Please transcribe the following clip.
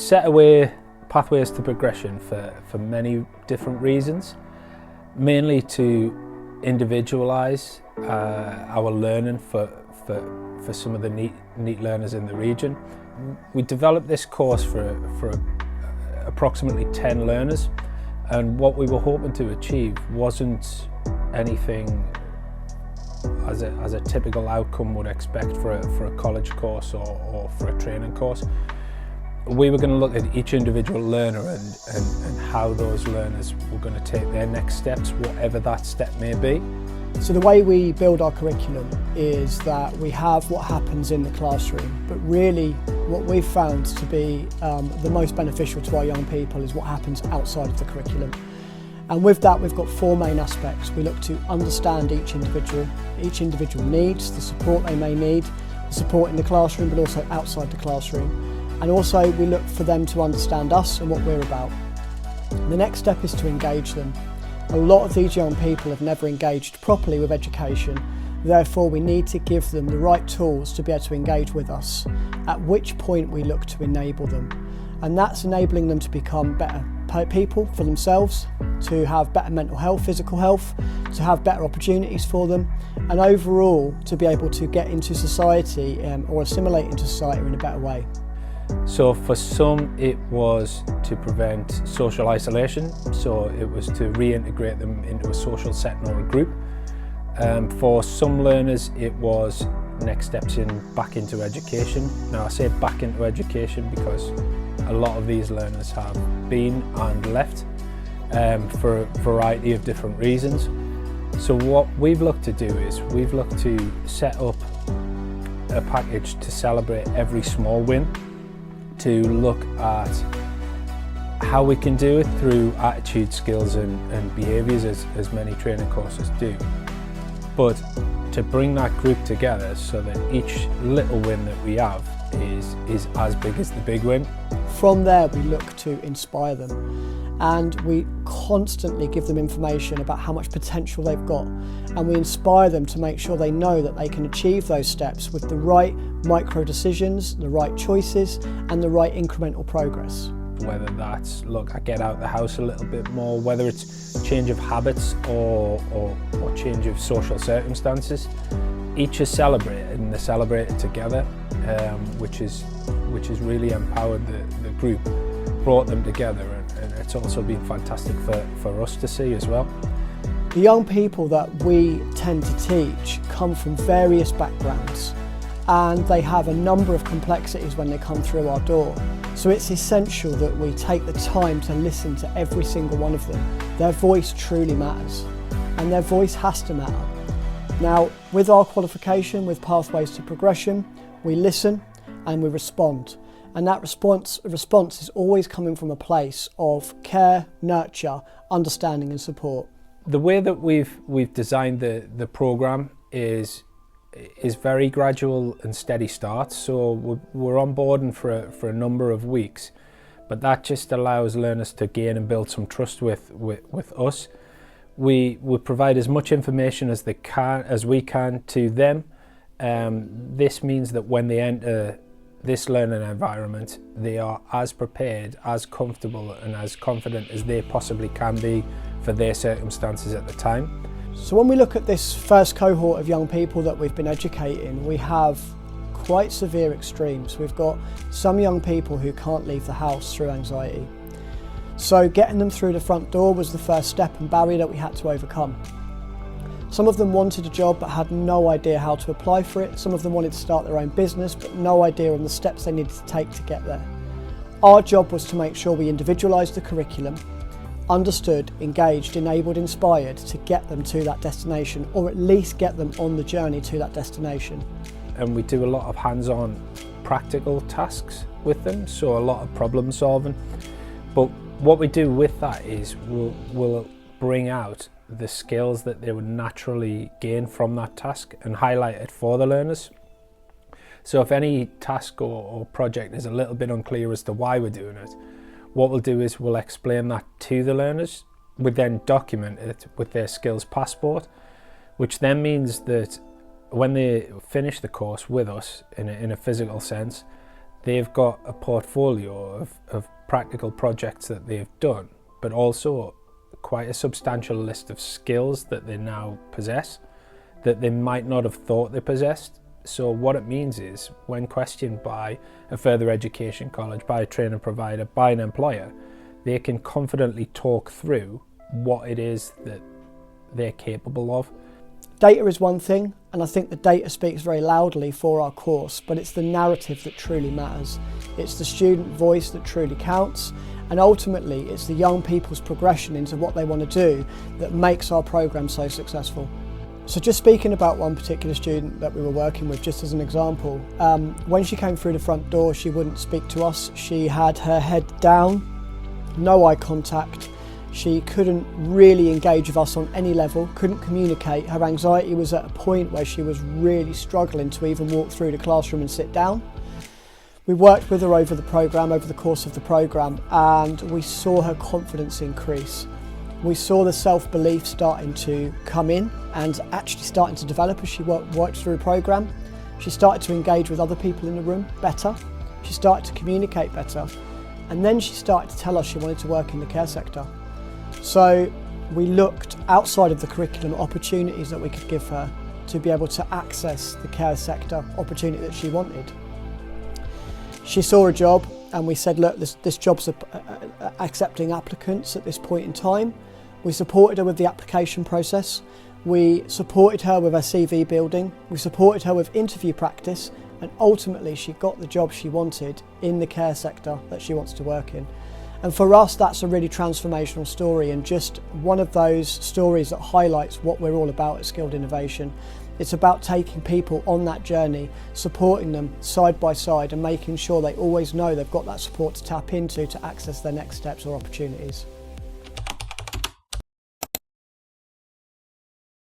set away pathways to progression for many different reasons, mainly to individualise our learning for some of the neat learners in the region. We developed this course for approximately 10 learners, and what we were hoping to achieve wasn't anything as a typical outcome would expect for a college course or for a training course. We were going to look at each individual learner and how those learners were going to take their next steps, whatever that step may be. So the way we build our curriculum is that we have what happens in the classroom, but really what we've found to be the most beneficial to our young people is what happens outside of the curriculum. And with that, we've got four main aspects. We look to understand each individual needs, the support they may need, the support in the classroom, but also outside the classroom. And also we look for them to understand us and what we're about. The next step is to engage them. A lot of these young people have never engaged properly with education, therefore we need to give them the right tools to be able to engage with us, at which point we look to enable them. And that's enabling them to become better people for themselves, to have better mental health, physical health, to have better opportunities for them, and overall to be able to get into society or assimilate into society in a better way. So for some it was to prevent social isolation, so it was to reintegrate them into a social setting or a group. For some learners it was next steps back into education. Now I say back into education because a lot of these learners have been and left for a variety of different reasons. So what we've looked to do is we've looked to set up a package to celebrate every small win, to look at how we can do it through attitude, skills and behaviours as many training courses do, but to bring that group together so that each little win that we have is as big as the big win. From there we look to inspire them, and we constantly give them information about how much potential they've got, and we inspire them to make sure they know that they can achieve those steps with the right micro decisions, the right choices and the right incremental progress. Whether that's, look, I get out the house a little bit more, whether it's change of habits or change of social circumstances, each is celebrated and they're celebrated together, which has really empowered the group, brought them together, and it's also been fantastic for us to see as well. The young people that we tend to teach come from various backgrounds, and they have a number of complexities when they come through our door. So it's essential that we take the time to listen to every single one of them. Their voice truly matters, and their voice has to matter. Now, with our qualification, with Pathways to Progression, we listen and we respond. And that response is always coming from a place of care, nurture, understanding and support. The way that we've designed the programme is very gradual and steady starts. So we're on board for a number of weeks, but that just allows learners to gain and build some trust with us. We provide as much information as we can to them. This means that when they enter this learning environment, they are as prepared, as comfortable and as confident as they possibly can be for their circumstances at the time. So when we look at this first cohort of young people that we've been educating, we have quite severe extremes. We've got some young people who can't leave the house through anxiety. So getting them through the front door was the first step and barrier that we had to overcome. Some of them wanted a job but had no idea how to apply for it. Some of them wanted to start their own business but no idea on the steps they needed to take to get there. Our job was to make sure we individualised the curriculum, understood, engaged, enabled, inspired to get them to that destination, or at least get them on the journey to that destination. And we do a lot of hands-on practical tasks with them, so a lot of problem solving. But what we do with that is we'll bring out the skills that they would naturally gain from that task and highlight it for the learners. So if any task or project is a little bit unclear as to why we're doing it, what we'll do is we'll explain that to the learners. We then document it with their skills passport, which then means that when they finish the course with us in a physical sense, they've got a portfolio of practical projects that they've done, but also quite a substantial list of skills that they now possess that they might not have thought they possessed. So what it means is, when questioned by a further education college, by a training provider, by an employer, they can confidently talk through what it is that they're capable of. Data is one thing, and I think the data speaks very loudly for our course, but it's the narrative that truly matters. It's the student voice that truly counts, and ultimately it's the young people's progression into what they want to do that makes our programme so successful. So just speaking about one particular student that we were working with, just as an example, when she came through the front door, she wouldn't speak to us. She had her head down, no eye contact. She couldn't really engage with us on any level, couldn't communicate. Her anxiety was at a point where she was really struggling to even walk through the classroom and sit down. We worked with her over the course of the programme, and we saw her confidence increase. We saw the self-belief starting to come in and actually starting to develop as she worked through the programme. She started to engage with other people in the room better. She started to communicate better. And then she started to tell us she wanted to work in the care sector. So we looked outside of the curriculum at opportunities that we could give her to be able to access the care sector opportunity that she wanted. She saw a job and we said, look, this job's accepting applicants at this point in time. We supported her with the application process. We supported her with her CV building. We supported her with interview practice, and ultimately she got the job she wanted in the care sector that she wants to work in. And for us, that's a really transformational story, and just one of those stories that highlights what we're all about at Skilled Innovation. It's about taking people on that journey, supporting them side by side, and making sure they always know they've got that support to tap into to access their next steps or opportunities.